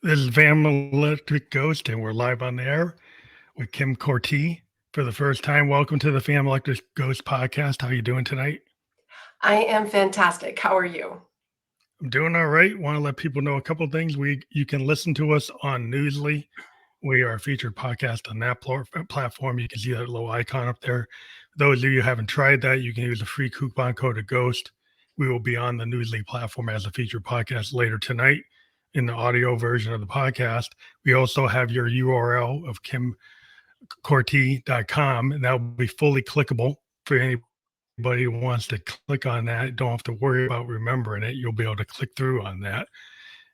This is Van Electric Ghost, and we're live on the air with Kim Korte for the first time. Welcome to the Fan Electric Ghost podcast. How are you doing tonight? I am fantastic. How are you? I'm doing all right. Want to let people know a couple of things. You can listen to us on Newsly. We are a featured podcast on that platform. You can see that little icon up there. Those of you who haven't tried that, you can use the free coupon code of Ghost. We will be on the Newsly platform as a featured podcast later tonight in the audio version of the podcast. We also have your URL of kimcorte.com, and that'll be fully clickable for anybody who wants to click on that. Don't have to worry about remembering it. You'll be able to click through on that.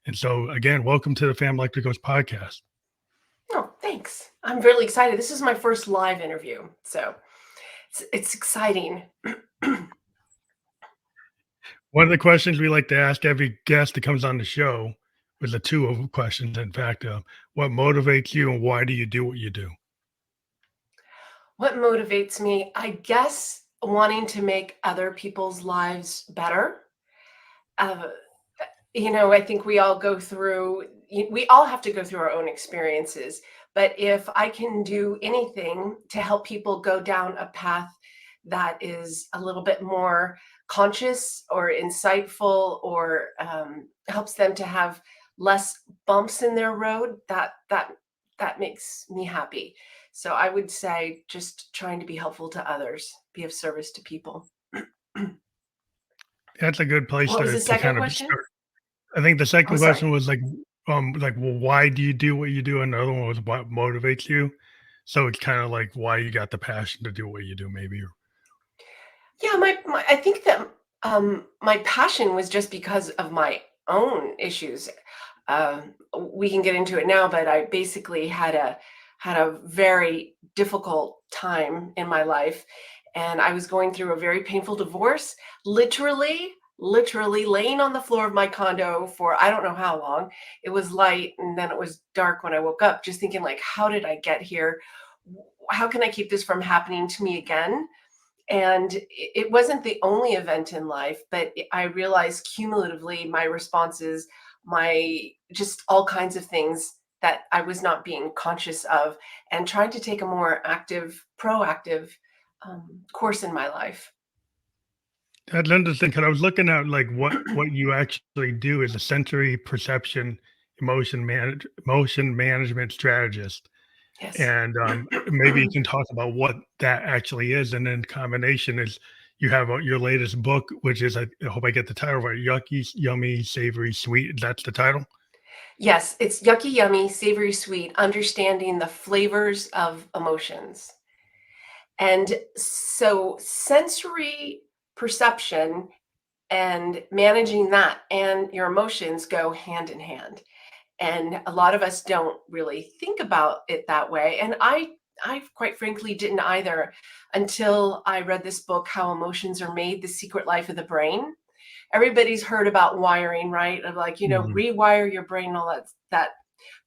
And so, again, welcome to the Family Electric Ghost podcast. Oh, thanks. I'm really excited. This is my first live interview, so it's exciting. One of the questions we like to ask every guest that comes on the show was the two of questions. In fact, what motivates you and why do you do what you do? What motivates me? I guess wanting to make other people's lives better. Uh, I think we all have to go through our own experiences. But if I can do anything to help people go down a path that is a little bit more conscious or insightful, or helps them to have less bumps in their road, that makes me happy. So I would say just trying to be helpful to others, be of service to people. That's a good place What was the to second kind of question? start. I think the Oh, second sorry. question was well, why do you do what you do? And the other one was what motivates you. So it's kind of like why you got the passion to do what you do, maybe. Yeah, I think that my passion was just because of my own issues. Uh, we can get into it now, but I basically had a very difficult time in my life, and I was going through a very painful divorce. Literally laying on the floor of my condo for I don't know how long. It was light, and then it was dark when I woke up, just thinking like, how did I get here? How can I keep this from happening to me again? And it wasn't the only event in life, but I realized cumulatively my responses, my just all kinds of things that I was not being conscious of, and trying to take a more active, proactive course in my life. That's interesting because I was looking at like what you actually do as a sensory perception emotion management strategist, Yes. and maybe you can talk about what that actually is, and then combination is you have your latest book, which is I hope I get the title right. Yucky Yummy Savory Sweet. That's the title. Yes, it's Yucky Yummy Savory Sweet, understanding the flavors of emotions. And so sensory perception and managing that and your emotions go hand in hand. And a lot of us don't really think about it that way. And I quite frankly didn't either until I read this book, How Emotions Are Made: The Secret Life of the Brain. Everybody's heard about wiring, right? Of like, Mhm. rewire your brain, all that.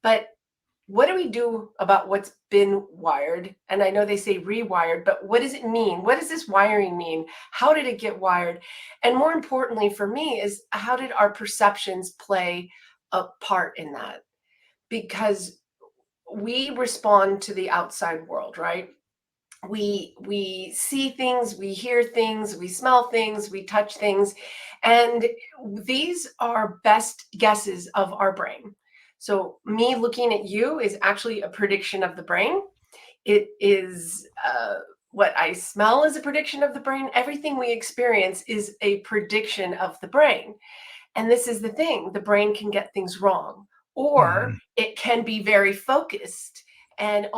But what do we do about what's been wired? And I know they say rewired, but what does it mean? What does this wiring mean? How did it get wired? And more importantly for me is, how did our perceptions play a part in that? Because we respond to the outside world, right? We see things, we hear things, we smell things, we touch things, and these are best guesses of our brain. So me looking at you is actually a prediction of the brain. It is what I smell is a prediction of the brain. Everything we experience is a prediction of the brain. And this is the thing, the brain can get things wrong, or Mhm. it can be very focused and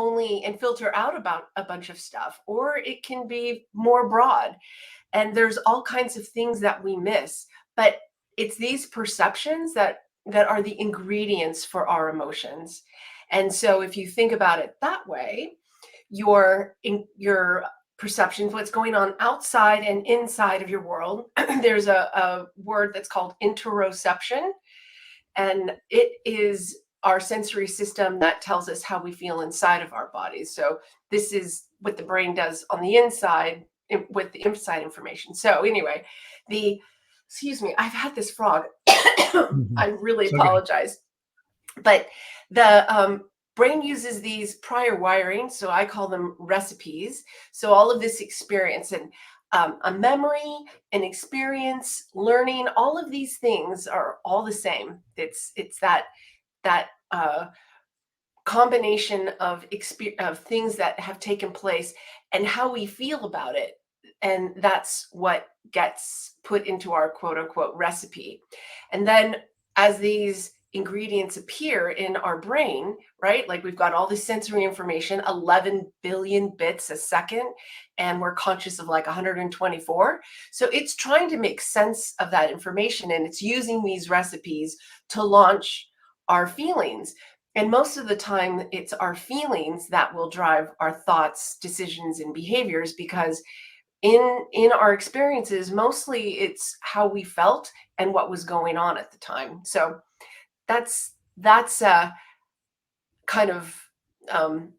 filter out about a bunch of stuff, or it can be more broad. And there's all kinds of things that we miss, but it's these perceptions that are the ingredients for our emotions. And so if you think about it that way, your perceptions, what's going on outside and inside of your world. There's a word that's called interoception, and it is our sensory system that tells us how we feel inside of our bodies. So this is what the brain does on the inside with the inside information. So anyway, the excuse me, I've had this frog. Mhm. I really So good. apologize. But the brain uses these prior wiring, so I call them recipes. So all of this experience and a memory, an experience, learning, all of these things are all the same. It's that combination of things that have taken place and how we feel about it, and that's what gets put into our quote unquote recipe. And then as these ingredients appear in our brain, right, like we've got all this sensory information, 11 billion bits a second, and we're conscious of like 124, so it's trying to make sense of that information, and it's using these recipes to launch our feelings. And most of the time, it's our feelings that will drive our thoughts, decisions, and behaviors, because in our experiences, mostly it's how we felt and what was going on at the time. So that's kind of um,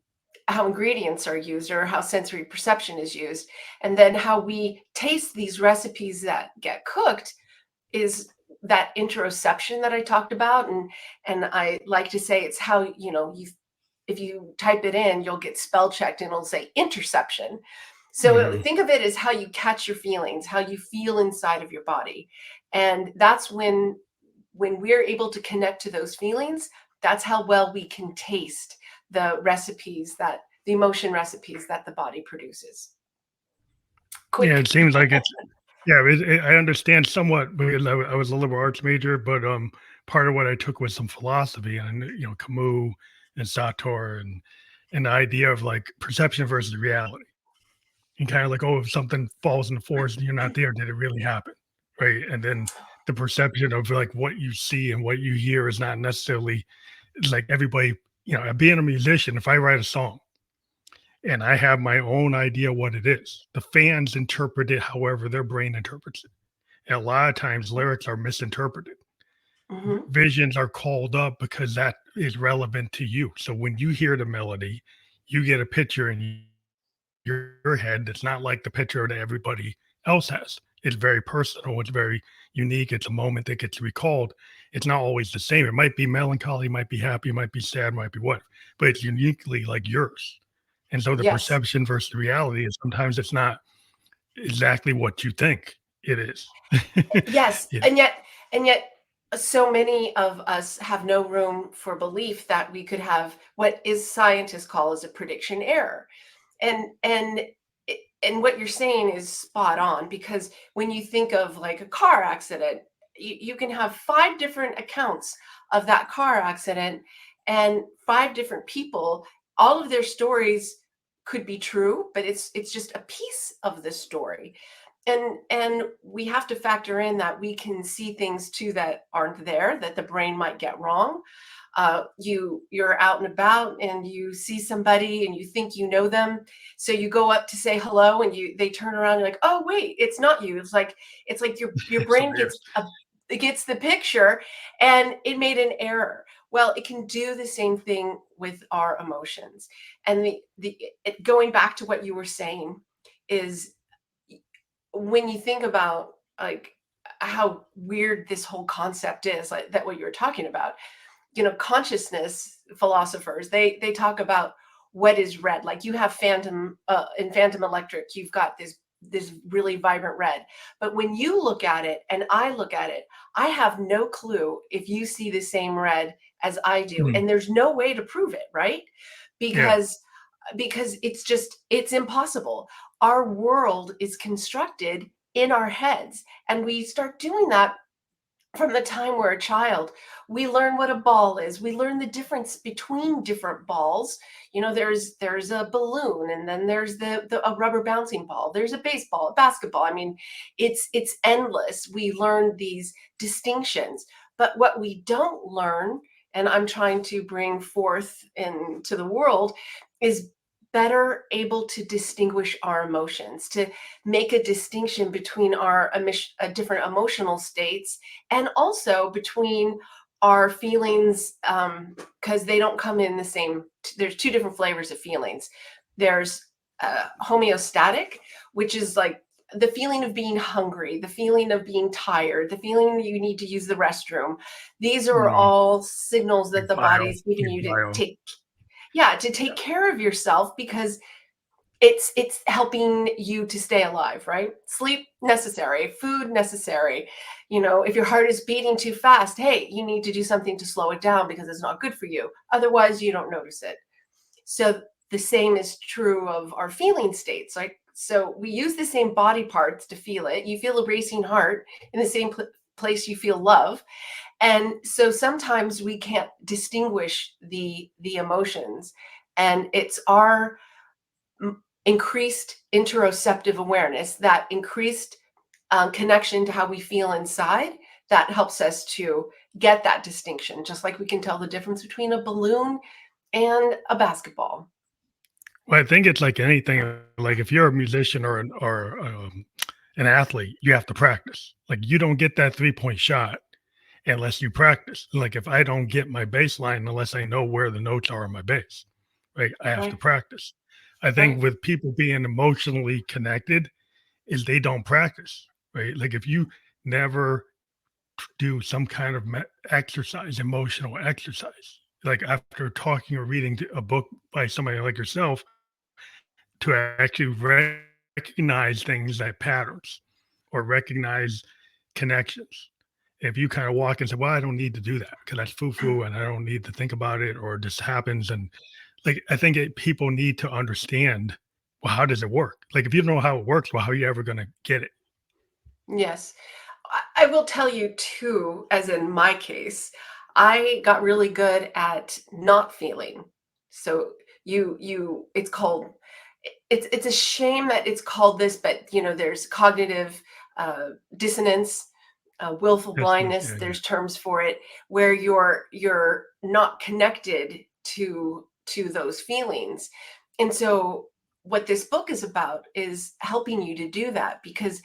how ingredients are used, or how sensory perception is used. And then how we taste these recipes that get cooked is that interoception that I talked about. And I like to say it's how, you if you type it in, you'll get spell checked and it'll say interception. So Mhm. think of it as how you catch your feelings, how you feel inside of your body. And that's when we're able to connect to those feelings, that's how well we can taste the emotion recipes that the body produces. Yeah, Quick. it seems like it's yeah, I understand somewhat because I was a liberal arts major, but part of what I took was some philosophy and Camus and Sartre and the idea of like perception versus reality. And kind of like, oh, if something falls in the forest and you're not there, did it really happen? Right. And then the perception of like what you see and what you hear is not necessarily like everybody, being a musician, if I write a song and I have my own idea what it is, the fans interpret it however their brain interprets it. And a lot of times lyrics are misinterpreted. Mhm. Visions are called up because that is relevant to you. So when you hear the melody, you get a picture in your head that's not like the picture that everybody else has. It's very personal. It's very unique. It's a moment that gets recalled. It's not always the same. It might be melancholy, might be happy, might be sad, might be what, but it's uniquely like yours. And so the Yes. perception versus reality is sometimes it's not exactly what you think it is. Yes, Yeah. and yet so many of us have no room for belief that we could have what is scientists call as a prediction error. And what you're saying is spot on, because when you think of like a car accident, you can have five different accounts of that car accident, and five different people, all of their stories could be true, but it's just a piece of the story. And we have to factor in that we can see things too that aren't there, that the brain might get wrong. You're out and about and you see somebody and you think you know them, so you go up to say hello, and they turn around, you're like, oh wait, it's not you. It's like your brain Somebody gets else. it gets the picture, and it made an error. Well, it can do the same thing with our emotions. And going back to what you were saying is, when you think about like how weird this whole concept is, like that what you were talking about, consciousness philosophers, they talk about what is red. Like you have phantom in Phantom Electric, you've got this really vibrant red, but when you look at it and I look at it, I have no clue if you see the same red as I do, Mm, and there's no way to prove it, right? yeah. Because it's impossible. Our world is constructed in our heads, and we start doing that from the time we're a child. We learn what a ball is, we learn the difference between different balls. There's a balloon, and then there's a rubber bouncing ball, there's a baseball, a basketball. I mean, it's endless. We learn these distinctions, but what we don't learn, and I'm trying to bring forth into the world, is better able to distinguish our emotions, to make a distinction between our different emotional states, and also between our feelings, because they don't come in the same. There's two different flavors of feelings. There's homeostatic, which is like the feeling of being hungry, the feeling of being tired, the feeling you need to use the restroom. These are Mm, all signals that your the bio, body's giving your you to bio. take, yeah, to take care of yourself, because it's helping you to stay alive, right? Sleep necessary, food necessary. If your heart is beating too fast, hey, you need to do something to slow it down because it's not good for you. Otherwise, you don't notice it. So the same is true of our feeling states. Like, so we use the same body parts to feel it. You feel a racing heart in the same place you feel love. And so sometimes we can't distinguish the emotions, and it's our increased interoceptive awareness, that increased connection to how we feel inside, that helps us to get that distinction, just like we can tell the difference between a balloon and a basketball. Well, I think it's like anything. Like if you're a musician an athlete, you have to practice. Like you don't get that 3-point shot unless you practice. Like if I don't get my bass line unless I know where the notes are on my bass, right? I have to Right, practice. I think right. with people being emotionally connected is they don't practice, right? Like if you never do some kind of exercise, emotional exercise, like after talking or reading a book by somebody like yourself, to actually recognize things like patterns or recognize connections. If you kind of walk and say, "Well, I don't need to do that because that's foo-foo, and I don't need to think about it, or it just happens," and like I think people need to understand, well, how does it work? Like if you don't know how it works, well, how are you ever going to get it? Yes. I will tell you too, as in my case, I got really good at not feeling. So it's called, it's a shame that it's called this, but there's cognitive dissonance, willful That's nice. blindness. Yeah, yeah. There's terms for it, where you're not connected to those feelings. And so what this book is about is helping you to do that, because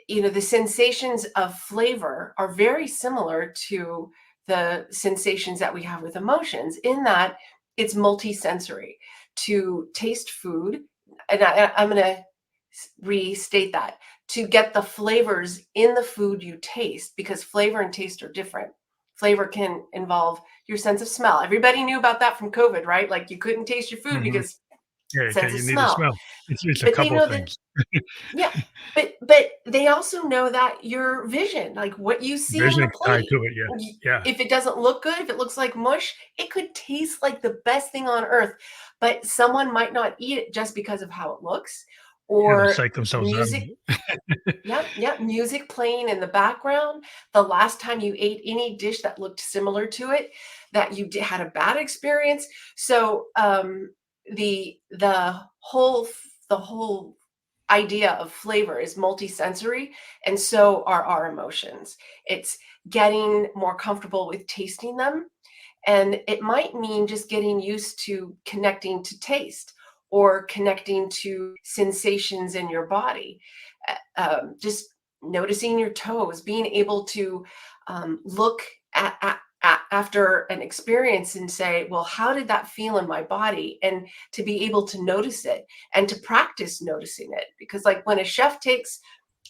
the sensations of flavor are very similar to the sensations that we have with emotions, in that it's multisensory. To taste food, and I'm going to restate that, to get the flavors in the food you taste, because flavor and taste are different. Flavor can involve your sense of smell. Everybody knew about that from COVID, right? Like you couldn't taste your food Hmm. because Yeah, okay. sense of You need to smell. smell. It's a But they couple of know that, things. yeah, but they also know that your vision, like what you see on the Vision tied plate, to it. Yeah, yeah. if it doesn't look good, if it looks like mush, it could taste like the best thing on earth, but someone might not eat it just because of how it looks. Yeah, they'll Or psych themselves out of music, it. yep, yep, music playing in the background. The last time you ate any dish that looked similar to it, that you had a bad experience. So the whole idea of flavor is multisensory, and so are our emotions. It's getting more comfortable with tasting them, and it might mean just getting used to connecting to taste, or connecting to sensations in your body. Just noticing your toes, being able to look after an experience and say, well, how did that feel in my body? And to be able to notice it, and to practice noticing it. Because, like, when a chef takes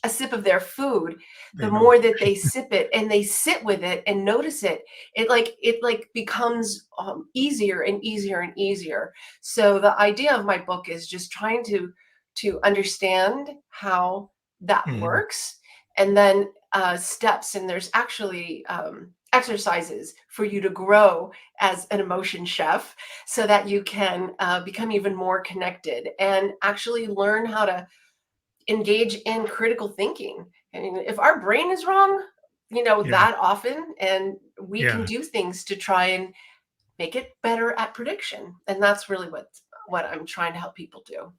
a sip of their food, They the know. more that they sip it and they sit with it and notice it, it becomes easier and easier and easier. So the idea of my book is just trying to understand how that Mhm. works, and then steps. And there's actually exercises for you to grow as an emotion chef, so that you can become even more connected and actually learn how to engage in critical thinking. I mean, if our brain is wrong, Yeah, that often, and we can yeah. do things to try and make it better at prediction. And that's really what I'm trying to help people do.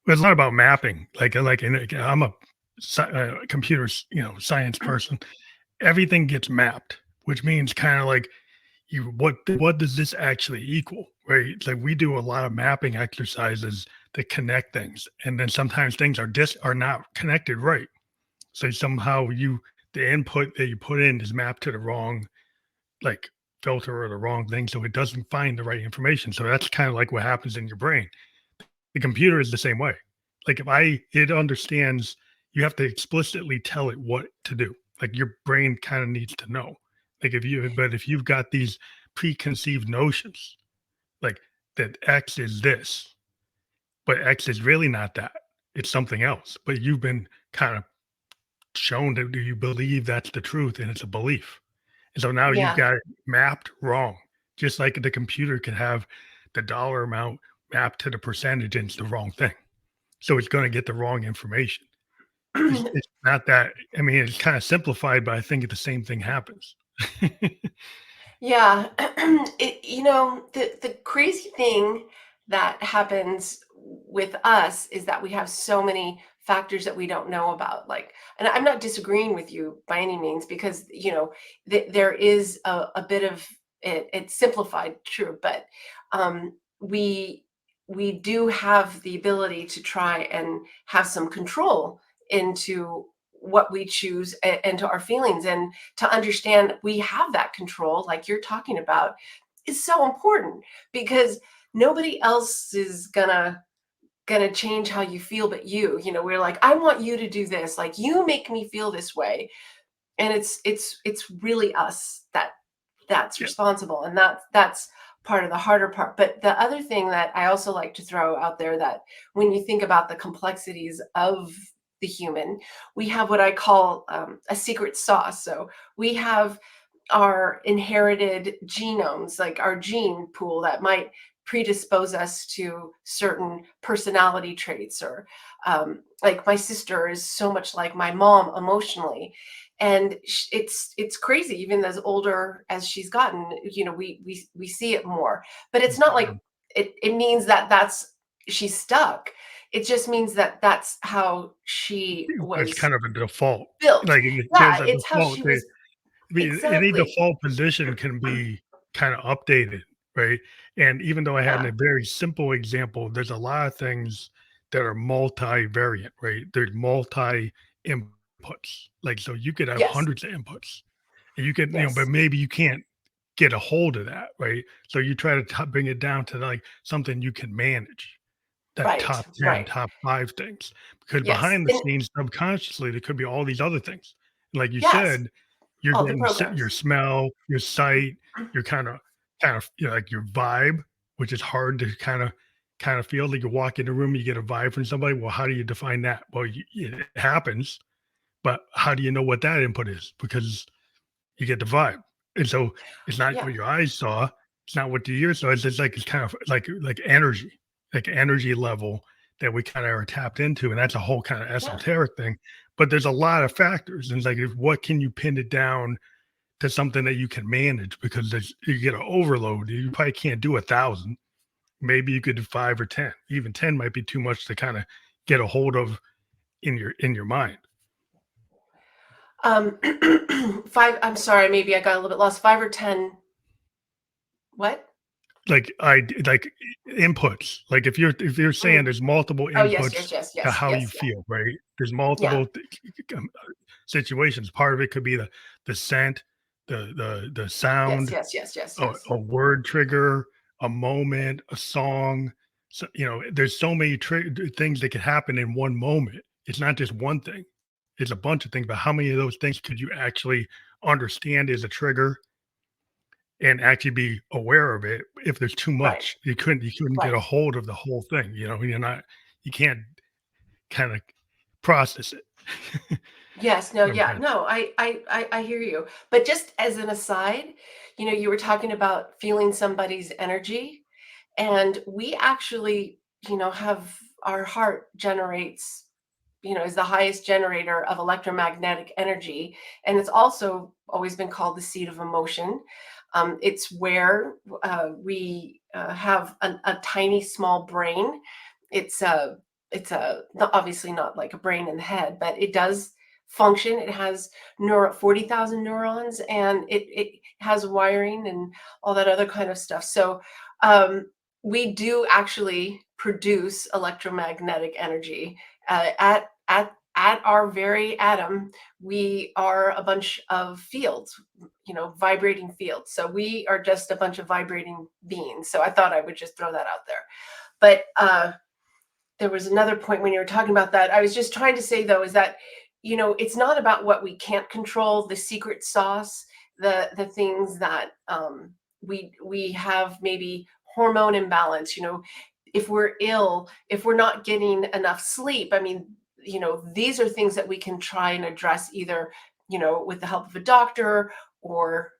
It's not about mapping. And again, I'm a computer, science person. Everything gets mapped, which means kind of like what does this actually equal, right? It's like we do a lot of mapping exercises to connect things, and then sometimes things are not connected right. So somehow the input that you put in is mapped to the wrong like filter or the wrong thing, so it doesn't find the right information. So that's kind of like what happens in your brain. The computer is the same way. Like it understands, you have to explicitly tell it what to do. Like your brain kind of needs to know. Like if you've got these preconceived notions, like that X is this, but X is really not that. It's something else. But you've been kind of shown that you believe that's the truth and it's a belief. And so now you've Yeah. got it mapped wrong. Just like the computer can have the dollar amount mapped to the percentage and it's the wrong thing. So it's going to get the wrong information. It's not that, I mean, it's kind of simplified, but I think the same thing happens. Yeah. The crazy thing that happens with us is that we have so many factors that we don't know about. Like, and I'm not disagreeing with you by any means, because, there is a bit of it, it's simplified, true, but we do have the ability to try and have some control into what we choose, and to our feelings, and to understand we have that control, like you're talking about, is so important, because nobody else is gonna change how you feel but you. We're like, I want you to do this, like you make me feel this way, and it's really us that's Yeah. responsible, and that's part of the harder part. But the other thing that I also like to throw out there, that when you think about the complexities of the human, we have what I call a secret sauce. So we have our inherited genomes, like our gene pool that might predispose us to certain personality traits, or like my sister is so much like my mom emotionally, and it's crazy. Even as older as she's gotten, we see it more, but it's not like it means that that's she's stuck. It just means that that's how she It's was kind of a default. built. Like there's Yeah, a it's how default. she was. I mean, any Exactly. default position can be kind of updated, right? And even though I had Yeah. a very simple example, there's a lot of things that are multivariant, right? There's multi inputs. Like, so you could have Yes. hundreds of inputs and you could, but Yes. maybe you can't get a hold of that, right? So you try to bring it down to like something you can manage, that Right. top 10, Right. top 5 things, because Yes. behind the And scenes, subconsciously, there could be all these other things. Like you yes, said, you're all the getting your programs. smell, your sight, your kind of, like your vibe, which is hard to kind of feel. Like you walk in a room, you get a vibe from somebody. Well, how do you define that? Well, it happens, but how do you know what that input is? Because you get the vibe. And so it's not Yeah. what your eyes saw, it's not what the ears saw. It's just like it's kind of like energy level that we kind of are tapped into. And that's a whole kind of Yeah. esoteric thing. But there's a lot of factors. And it's like what can you pin it down to something that you can manage? Because you get an overload. You probably can't do 1,000. Maybe you could do 5 or 10. Even 10 might be too much to kind of get a hold of in your mind. Um, five. I'm sorry. Maybe I got a little bit lost. 5 or 10. What? Like inputs. Like if you're saying Mm. there's multiple Oh, yes, inputs yes, yes, to yes, how you yes, yeah, feel, right? There's yeah, multiple situations. Part of it could be the scent, the yes, sound, yes, yes, yes, yes. a word trigger, a moment, a song. So there's so many things that could happen in one moment. It's not just one thing. It's a bunch of things. But how many of those things could you actually understand as a trigger and actually be aware of it? If there's too Right, much, you couldn't get right. a hold of the whole thing. You can't kind of process it. Yes, no, I'm yeah, trying. no, I hear you. But just as an aside, you were talking about feeling somebody's energy, and we actually, have our heart generates, is the highest generator of electromagnetic energy, and it's also always been called the seat of emotion. It's where we have a tiny, small brain. It's obviously not like a brain in the head, but it does function. It has 40,000 neurons, and it has wiring and all that other kind of stuff. So we do actually produce electromagnetic energy at our very atom. We are a bunch of fields, vibrating fields. So we are just a bunch of vibrating beings. So I thought I would just throw that out there. But there was another point when you were talking about that. I was just trying to say though, is that, it's not about what we can't control, the secret sauce, the things that we have maybe hormone imbalance, if we're ill, if we're not getting enough sleep. I mean, these are things that we can try and address either, with the help of a doctor or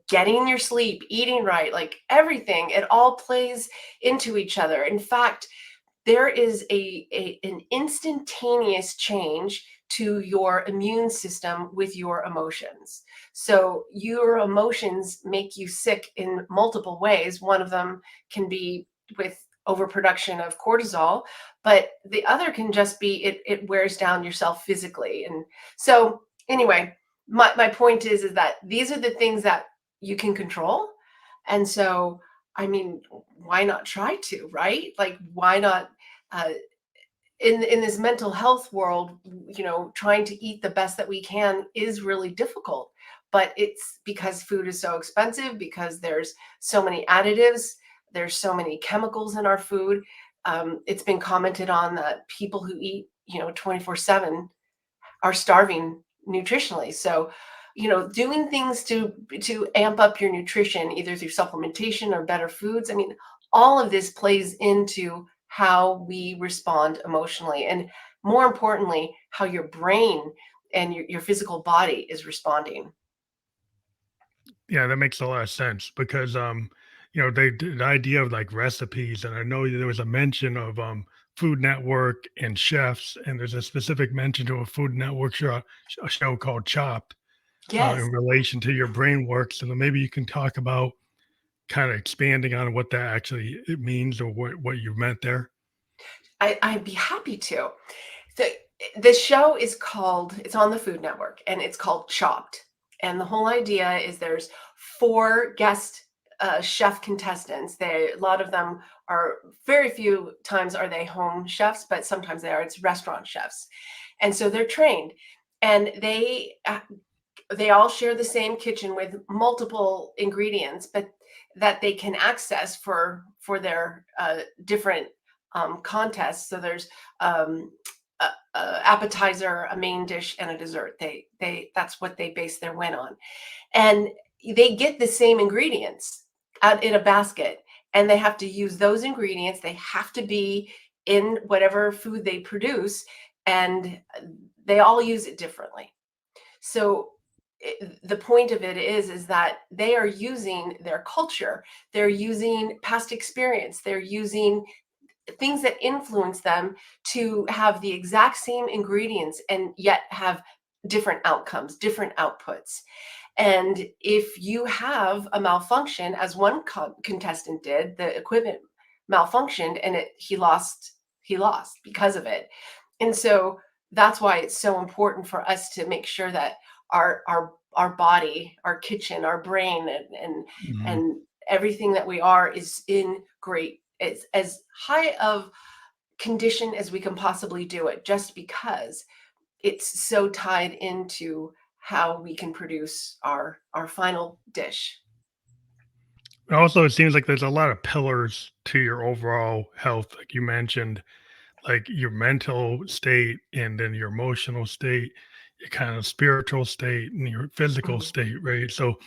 getting your sleep, eating right, like everything, it all plays into each other. In fact, there is an instantaneous change to your immune system with your emotions. So your emotions make you sick in multiple ways. One of them can be with overproduction of cortisol, but the other can just be it wears down yourself physically. And so anyway, my point is that these are the things that you can control. And so, I mean, why not try to, right? Like, why not uh, in this mental health world, trying to eat the best that we can is really difficult. But it's because food is so expensive, because there's so many additives, there's so many chemicals in our food. It's been commented on that people who eat, 24/7 are starving nutritionally. So, doing things to amp up your nutrition, either through supplementation or better foods. I mean, all of this plays into how we respond emotionally, and more importantly, how your brain and your physical body is responding. Yeah, that makes a lot of sense because the idea of like recipes, and I know there was a mention of Food Network and chefs, and there's a specific mention to a Food Network a show called Chopped Yes. in relation to your brain work. So then maybe you can talk about kind of expanding on what that actually it means or what you meant there. I'd be happy to. The the show is called, it's on the Food Network, and it's called Chopped. And the whole idea is there's four guest chef contestants. A lot of them are, very few times are they home chefs, but sometimes they are. It's restaurant chefs, and so they're trained, and they all share the same kitchen with multiple ingredients, but that they can access for their different contests. So there's a appetizer, a main dish, and a dessert. They That's what they base their win on, and they get the same ingredients out in a basket, and they have to use those ingredients. They have to be in whatever food they produce, and they all use it differently. So the point of it is that they are using their culture, they're using past experience, they're using things that influence them to have the exact same ingredients and yet have different outcomes, different outputs. And if you have a malfunction, as one contestant did, the equipment malfunctioned, and he lost because of it. And so that's why it's so important for us to make sure that our body, our kitchen, our brain, Mhm. and everything that we are is in great, it's as high of condition as we can possibly do it, just because it's so tied into how we can produce our final dish. Also, it seems like there's a lot of pillars to your overall health, like you mentioned, like your mental state and then your emotional state, your kind of spiritual state and your physical Mhm. state, right? So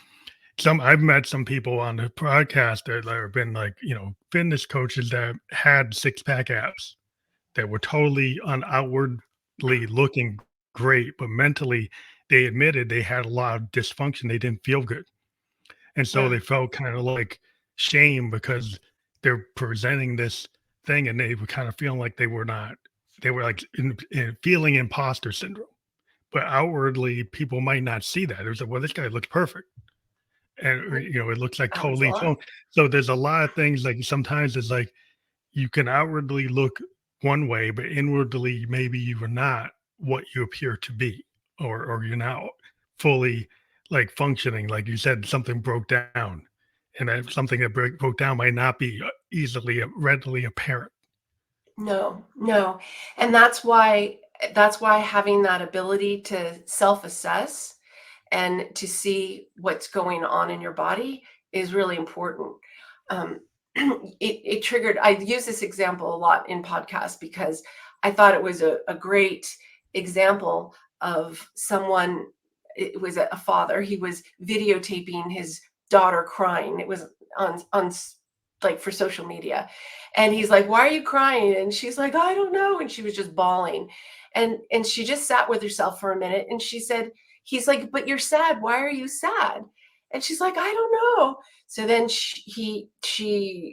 I've met some people on the podcast that have been like, fitness coaches that had six-pack abs that were totally on outwardly looking great, but mentally they admitted they had a lot of dysfunction. They didn't feel good. And so Yeah. they felt kind of like shame because they're presenting this thing and they were kind of feeling like they were like feeling imposter syndrome. But outwardly, people might not see that. It was like, well, this guy looks perfect. And it looks like Happens a totally lot. toned. So there's a lot of things like sometimes it's like you can outwardly look one way, but inwardly maybe you are not what you appear to be, or you're not fully like functioning. Like you said, something broke down, and that something that broke down might not be easily readily apparent. No, no. And that's why having that ability to self-assess and to see what's going on in your body is really important. Um, it triggered. I use this example a lot in podcasts because I thought it was a great example of someone. It was a father. He was videotaping his daughter crying. It was on like for social media, and he's like, "Why are you crying?" And she's like, "I don't know," and she was just bawling, and she just sat with herself for a minute, and she said, he's like, "But you're sad. Why are you sad?" And she's like, "I don't know." So then she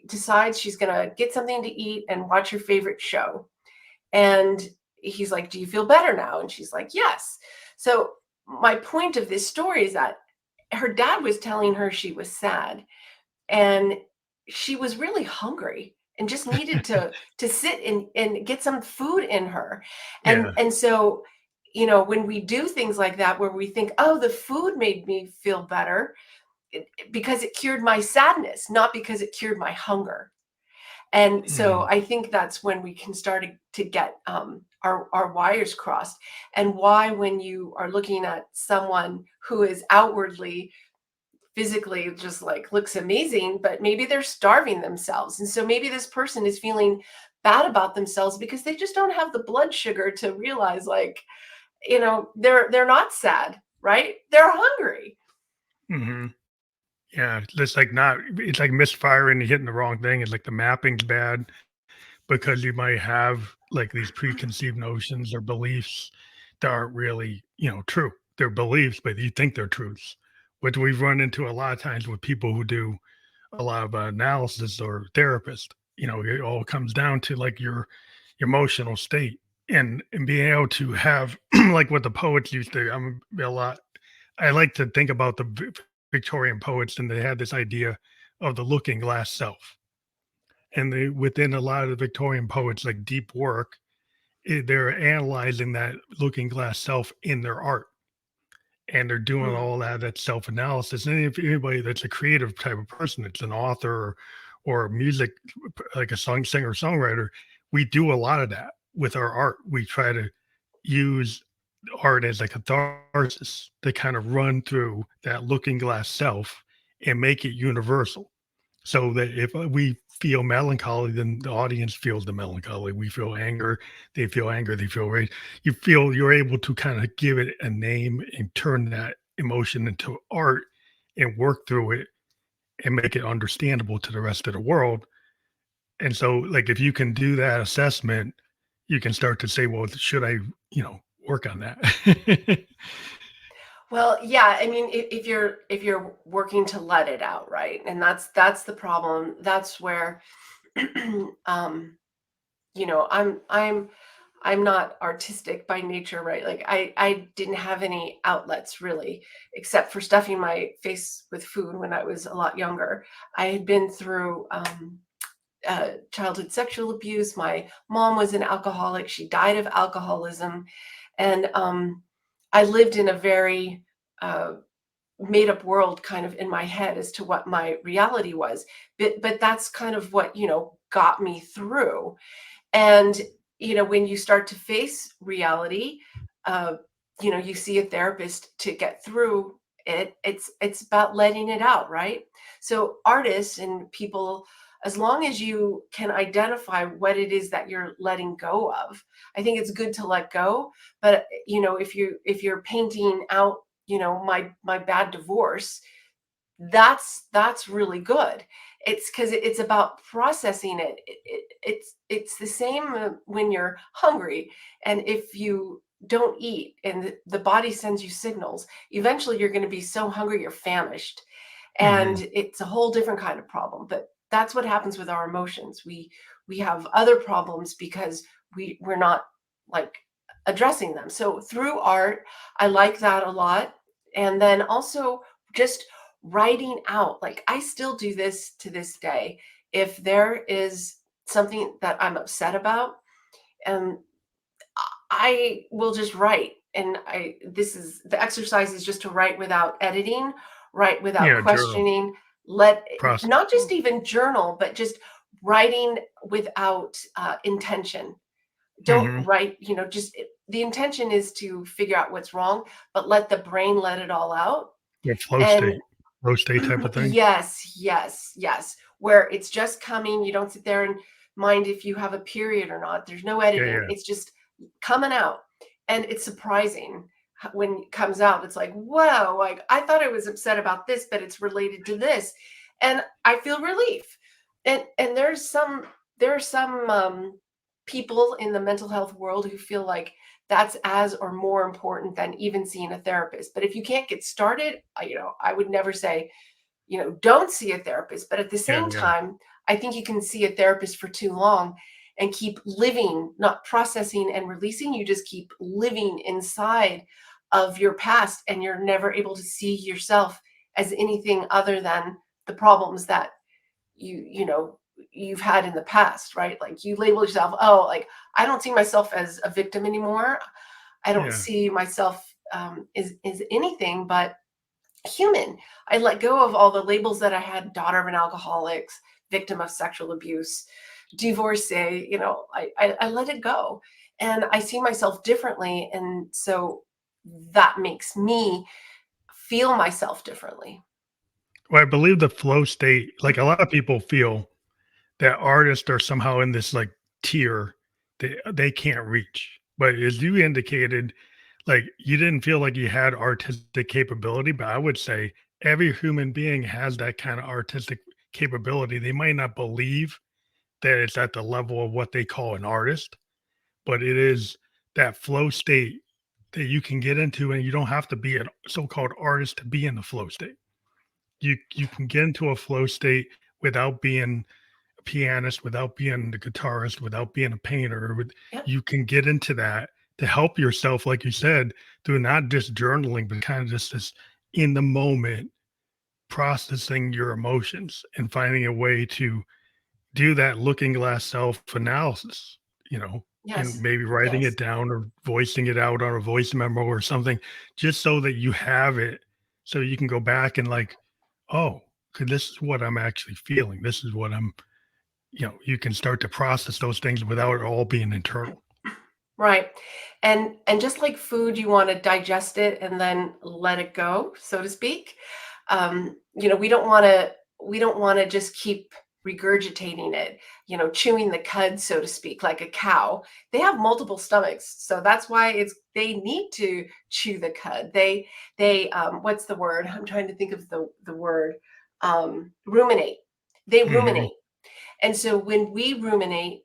decides she's gonna get something to eat and watch her favorite show. And he's like, "Do you feel better now?" And she's like, "Yes." So my point of this story is that her dad was telling her she was sad, and she was really hungry and just needed to sit and get some food in her. Yeah. And so, when we do things like that where we think, "Oh, the food made me feel better," because it cured my sadness, not because it cured my hunger. And so Mm. I think that's when we can start to get our wires crossed. And why, when you are looking at someone who is outwardly, physically just like looks amazing, but maybe they're starving themselves. And so maybe this person is feeling bad about themselves because they just don't have the blood sugar to realize, like, they're not sad, right? They're hungry. Hmm. Yeah. It's like not, it's like misfiring and hitting the wrong thing. It's like the mapping's bad because you might have like these preconceived notions or beliefs that aren't really, true. They're beliefs, but you think they're truths, which we've run into a lot of times with people who do a lot of analysis or therapists. It all comes down to like your emotional state and being able to have like what the poets used to. I'm a lot. I like to think about the Victorian poets, and they had this idea of the looking glass self. And they, within a lot of the Victorian poets, like deep work, they're analyzing that looking glass self in their art, and they're doing Mm. all that self analysis. And if anybody that's a creative type of person, it's an author or a music, like a singer songwriter, we do a lot of that with our art. We try to use art as a catharsis to kind of run through that looking glass self and make it universal. So that if we feel melancholy, then the audience feels the melancholy. We feel anger, they feel rage. You're able to kind of give it a name and turn that emotion into art and work through it and make it understandable to the rest of the world. And so, like, if you can do that assessment, you can start to say, well, should I, work on that? Well, yeah, I mean, if you're working to let it out, right? And that's the problem. That's where um I'm not artistic by nature, right? Like I didn't have any outlets really, except for stuffing my face with food when I was a lot younger. I had been through childhood sexual abuse. My mom was an alcoholic. She died of alcoholism. And I lived in a very uh, made up world kind of in my head as to what my reality was. But that's kind of what, got me through. And, when you start to face reality, uh, you see a therapist to get through it. It's about letting it out, right? So artists and people, as long as you can identify what it is that you're letting go of, I think it's good to let go. But if you're painting out, my bad divorce, that's really good. It's because it's about processing it. It's the same when you're hungry, and if you don't eat and the body sends you signals, eventually you're going to be so hungry you're famished, Hmm. and it's a whole different kind of problem. But that's what happens with our emotions. We have other problems because we're not, like, addressing them. So through art, I like that a lot. And then also just writing out, like, I still do this to this day. If there is something that I'm upset about, and I will just write. And this is the exercise, is just to write without editing, write without Yeah, journal questioning, let process. not just even journal, but just writing without intention. Don't Hmm. write, just the intention is to figure out what's wrong, but let the brain let it all out. Yeah, flow And state. flow state type of thing. Yes, yes, yes. Where it's just coming. You don't sit there and mind if you have a period or not. There's no Yeah, editing. yeah, It's just coming out. And it's surprising when it comes out. It's like, whoa, like I thought I was upset about this, but it's related to this. And I feel relief. And there are some people in the mental health world who feel like that's as or more important than even seeing a therapist. But if you can't get started, I would never say, don't see a therapist. But at the yeah, same yeah, time, I think you can see a therapist for too long and keep living, not processing and releasing. You just keep living inside of your past, and you're never able to see yourself as anything other than the problems that you've had in the past, right? Like you label yourself, oh, like I don't see myself as a victim anymore. I don't yeah. see myself as anything but human. I let go of all the labels that I had: daughter of an alcoholic, victim of sexual abuse, divorcee. I let it go, and I see myself differently, and so that makes me feel myself differently. Well, I believe the flow state, like a lot of people feel that artists are somehow in this like tier they can't reach. But as you indicated, like you didn't feel like you had artistic capability, but I would say every human being has that kind of artistic capability. They might not believe that it's at the level of what they call an artist, but it is that flow state that you can get into, and you don't have to be a so-called artist to be in the flow state. You can get into a flow state without being a pianist, without being the guitarist, without being a painter. Yeah. You can get into that to help yourself, like you said, through not just journaling, but kind of just this in the moment processing your emotions and finding a way to do that looking glass self analysis, and Yes. maybe writing Yes. it down or voicing it out on a voice memo or something, just so that you have it so you can go back and like, oh, 'cause this is what I'm actually feeling. This is what you can start to process those things without it all being internal. Right. And just like food, you want to digest it and then let it go, so to speak. We don't want to just keep regurgitating it, chewing the cud, so to speak, like a cow. They have multiple stomachs, so that's why they need to chew the cud. They what's the word? I'm trying to think of the word. Ruminate. They Mhm. ruminate. And so when we ruminate,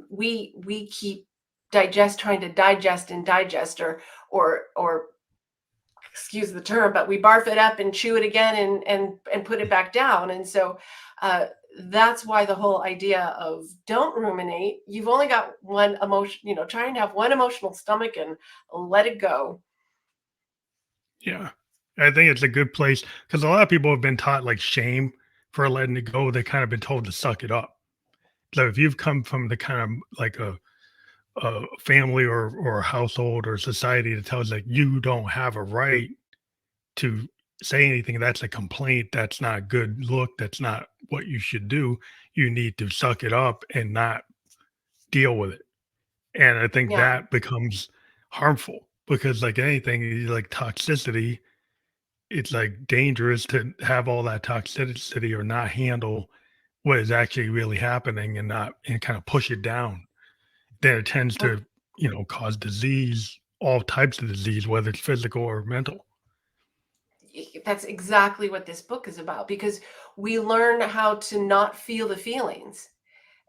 we keep trying to digest and digest, or excuse the term, but we barf it up and chew it again and put it back down. And so uh, that's why the whole idea of don't ruminate. You've only got one emotion. Trying to have one emotional stomach and let it go. Yeah. I think it's a good place because a lot of people have been taught like shame for letting it go. They kind of been told to suck it up. So if you've come from the kind of like a family or a household or society that tells like you don't have a right to say anything, that's a complaint, that's not a good look, that's not what you should do. You need to suck it up and not deal with it. And I think Yeah. that becomes harmful because like anything, like toxicity, it's like dangerous to have all that toxicity or not handle what is actually really happening and not and kind of push it down. Then it tends Well, to, cause disease, all types of disease, whether it's physical or mental. that's exactly what this book is about, because we learn how to not feel the feelings.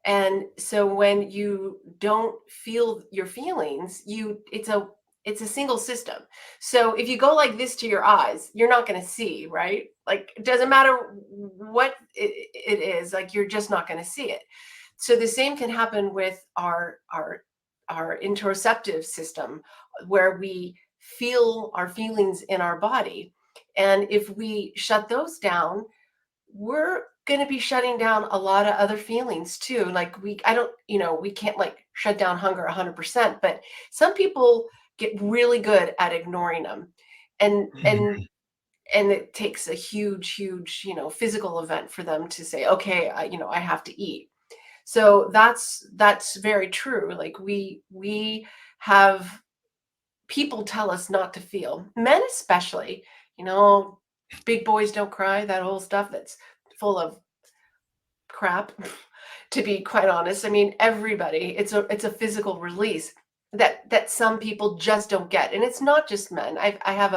And so when you don't feel your feelings, it's a single system. So if you go like this to your eyes, you're not going to see, right? Like it doesn't matter what it is, like you're just not going to see it. So the same can happen with our interoceptive system, where we feel our feelings in our body. And if we shut those down, we're going to be shutting down a lot of other feelings too. Like I don't, we can't like shut down hunger 100%, but some people get really good at ignoring them. And, and, Mhm. and it takes a huge, physical event for them to say, okay, I have to eat. So that's very true. Like we have people tell us not to feel, men especially, you know, Big boys don't cry, that whole stuff that's full of crap, to be quite honest. I mean, everybody, it's a physical release that some people just don't get. And it's not just men. I have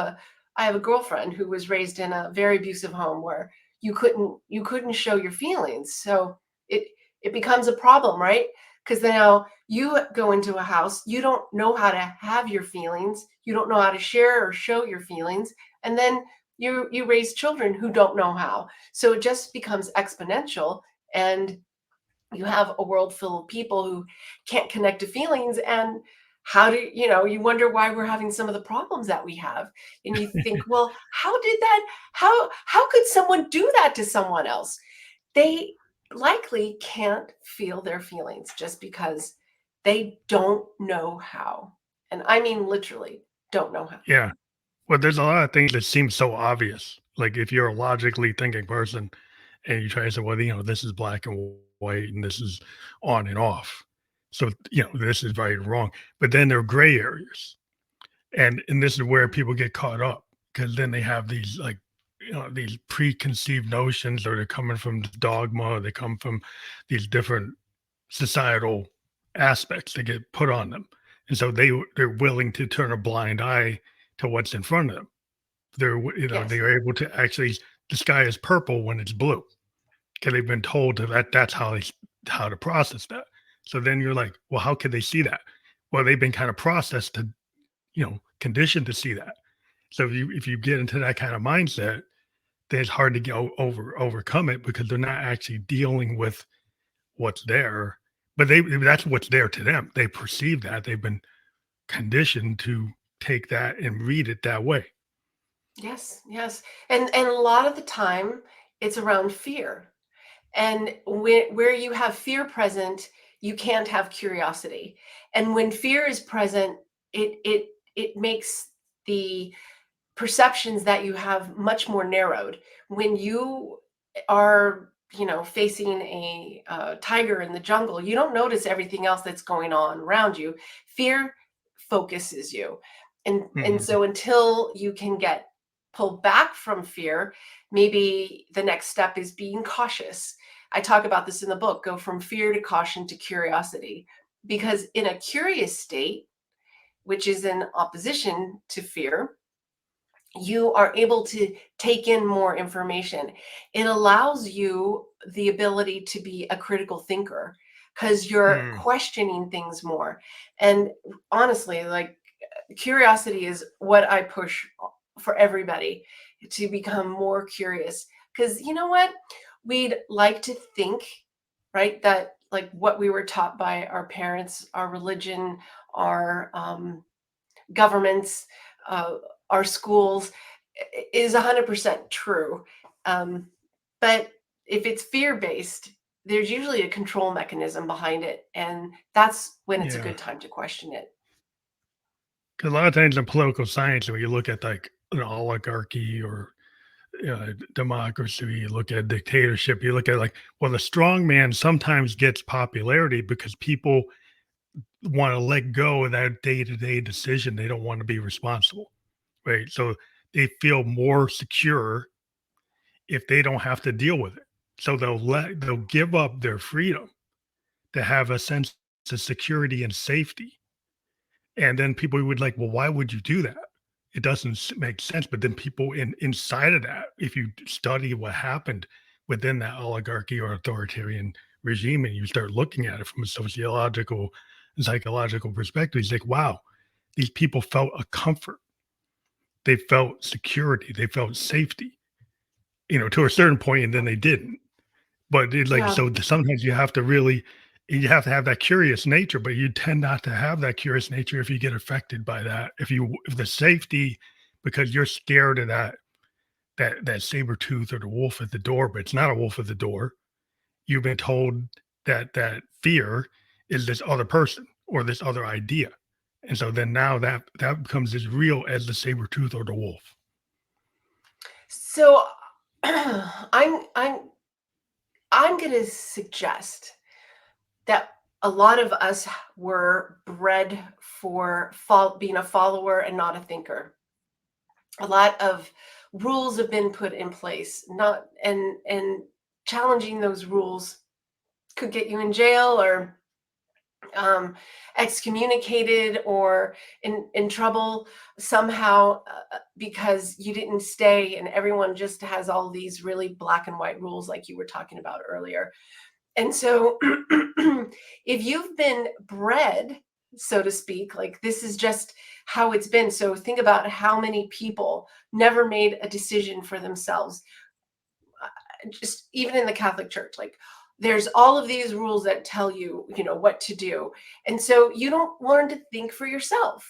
a girlfriend who was raised in a very abusive home where you couldn't show your feelings. So it it becomes a problem, right? Because now you go into a house, you don't know how to have your feelings, you don't know how to share or show your feelings, and then you raise children who don't know how. So it just becomes exponential, and you have a world full of people who can't connect to feelings. And how do you wonder why we're having some of the problems that we have. And you think, well, how could someone do that to someone else? They likely can't feel their feelings just because they don't know how. And I mean literally don't know how. Yeah. Well, there's a lot of things that seem so obvious. Like if you're a logically thinking person and you try to say, well, this is black and white and this is on and off. So, this is right and wrong. But then there are gray areas. And this is where people get caught up because then they have these like, these preconceived notions, or they're coming from the dogma, or they come from these different societal aspects that get put on them. And so they're willing to turn a blind eye to what's in front of them. Yes. They're able to actually, the sky is purple when it's blue because they've been told that's how to process that. So then you're like, well, how could they see that? Well, they've been kind of processed to, conditioned to see that. So if you get into that kind of mindset, then it's hard to overcome it because they're not actually dealing with what's there. But that's what's there to them. They perceive that. They've been conditioned to take that and read it that way. Yes, yes. And a lot of the time it's around fear. And where you have fear present, you can't have curiosity. And when fear is present, it makes the perceptions that you have much more narrowed. When you are, facing a tiger in the jungle, you don't notice everything else that's going on around you. Fear focuses you. And Mhm. so until you can get pulled back from fear, maybe the next step is being cautious. I talk about this in the book, go from fear to caution to curiosity. Because in a curious state, which is in opposition to fear, you are able to take in more information. It allows you the ability to be a critical thinker because you're Mm. questioning things more. And honestly, like, curiosity is what I push for everybody, to become more curious. Because you know what? We'd like to think, right, that like what we were taught by our parents, our religion, our governments, uh, our schools, is 100% true. Um, but if it's fear based, there's usually a control mechanism behind it. And that's when it's a Yeah. good time to question it. 'Cause a lot of times in political science, when you look at like an oligarchy or democracy, you look at dictatorship, you look at like, well, the strong man sometimes gets popularity because people want to let go of that day to day decision. They don't want to be responsible, right? So they feel more secure if they don't have to deal with it. So they'll give up their freedom to have a sense of security and safety. And then people would like, well, why would you do that? It doesn't make sense. But then people inside of that, if you study what happened within that oligarchy or authoritarian regime, and you start looking at it from a sociological and psychological perspective, it's like, wow, these people felt a comfort. They felt security. They felt safety, to a certain point, and then they didn't. But it's like, Yeah. so sometimes you have to have that curious nature, but you tend not to have that curious nature if you get affected by that. If the safety, because you're scared of that saber tooth or the wolf at the door, but it's not a wolf at the door. You've been told that fear is this other person or this other idea. And so then now that becomes as real as the saber tooth or the wolf. So I'm going to suggest that a lot of us were bred for being a follower and not a thinker. A lot of rules have been put in place, not and challenging those rules could get you in jail or excommunicated or in trouble somehow because you didn't stay, and everyone just has all these really black and white rules like you were talking about earlier. And so if you've been bred, so to speak, like this is just how it's been. So think about how many people never made a decision for themselves, just even in the Catholic Church. Like there's all of these rules that tell you, you know, what to do. And so you don't learn to think for yourself.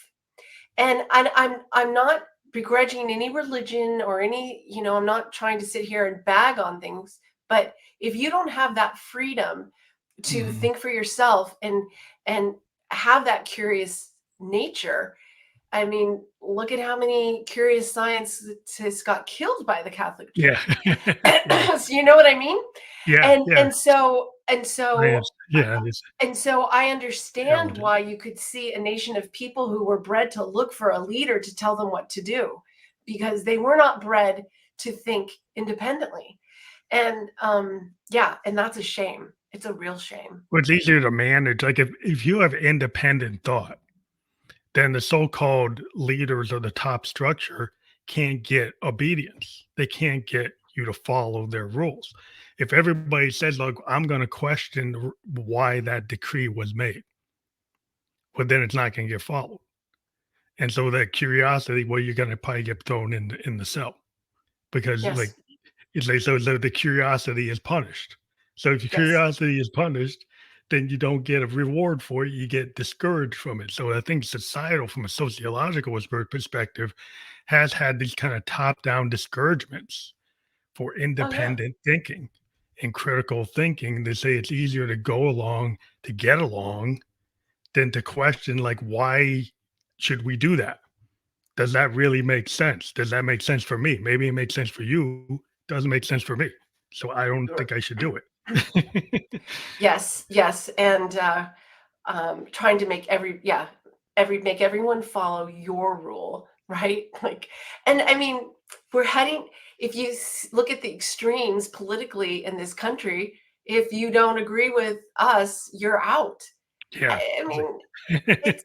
And I'm not begrudging any religion or any, you know, I'm not trying to sit here and bag on things, but if you don't have that freedom to Mhm. think for yourself and have that curious nature, I mean, look at how many curious scientists got killed by the Catholic Yeah. Church. Right. So you know what I mean? Yeah, And yeah. and so and so Science. Yeah, it's and so I understand intelligent. why you could see a nation of people who were bred to look for a leader to tell them what to do, because they were not bred to think independently. And yeah, and that's a shame. It's a real shame. Well, it's easier to manage. Like if you have independent thought, then the so-called leaders of the top structure can't get obedience. They can't get you to follow their rules. If everybody says, "Look, I'm going to question why that decree was made," well, then it's not going to get followed. And so that curiosity, well, you're going to probably get thrown in the cell because, like, Yes. it's like so the curiosity is punished. So if your Yes. curiosity is punished, then you don't get a reward for it. You get discouraged from it. So I think societal, from a sociological perspective, has had these kind of top-down discouragements for Oh yeah. independent thinking and critical thinking. They say it's easier to go along to get along than to question, like, why should we do that? Does that really make sense? Does that make sense for me? Maybe it makes sense for you. Doesn't make sense for me. So I don't Sure. think I should do it. Yes, yes. And trying to make make everyone follow your rule, right? Like, and I mean, we're heading, if you look at the extremes politically in this country, if you don't agree with us, you're out. Yeah. I It's mean, like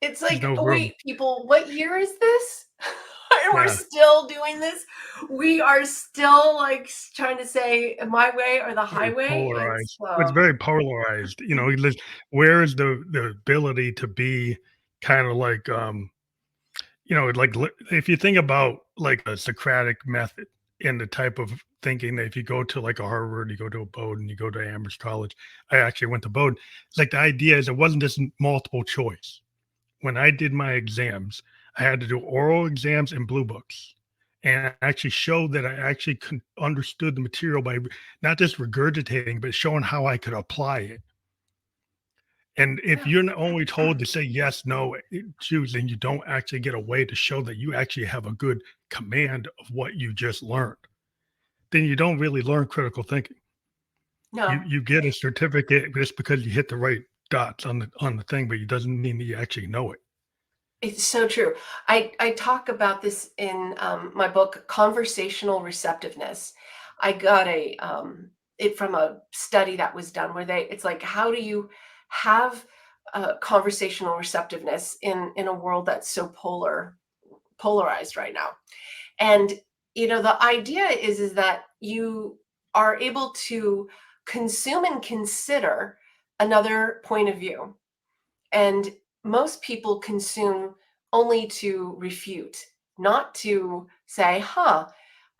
it's there's like, no room. wait, people, what year is this? And we're Yeah. still doing this. We are still like trying to say my way or the Very highway. It's polarized. It's very polarized. Where is the ability to be kind of like like if you think about like a Socratic method and the type of thinking that if you go to like a Harvard, you go to a Bowdoin, you go to Amherst College. I actually went to Bowdoin. It's like the idea is it wasn't just multiple choice. When I did my exams, I had to do oral exams and blue books. And I actually showed that I actually understood the material by not just regurgitating, but showing how I could apply it. And if yeah. you're only told to say yes, no, choose, and you don't actually get a way to show that you actually have a good command of what you just learned, then you don't really learn critical thinking. You No. you get a certificate just because you hit the right dots on the thing, but it doesn't mean that you actually know it. It's so true. I talk about this in my book, Conversational Receptiveness. I got it from a study that was done where it's like, how do you have conversational receptiveness in a world that's so polarized right now? And you know, the idea is that you are able to consume and consider another point of view, and most people consume only to refute, not to say, huh,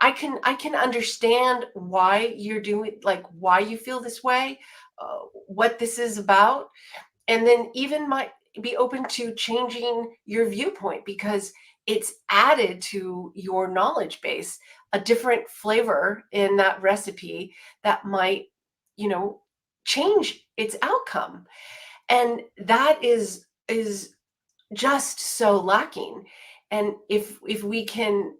I can understand why you're doing, like why you feel this way, what this is about, and then even might be open to changing your viewpoint because it's added to your knowledge base, a different flavor in that recipe that might, you know, change its outcome. And that is just so lacking. And if we can,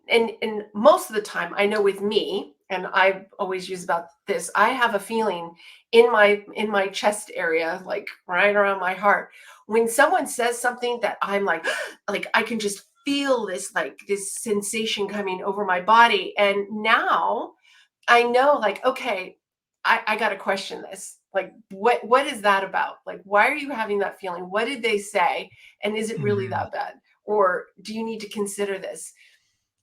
and most of the time I know with me, and I always use about this, I have a feeling in my chest area, like right around my heart, when someone says something that I'm like I can just feel this like this sensation coming over my body. And now I know, like, okay, I got to question this. Like, what is that about? Like, why are you having that feeling? What did they say? And is it really Mhm. that bad? Or do you need to consider this?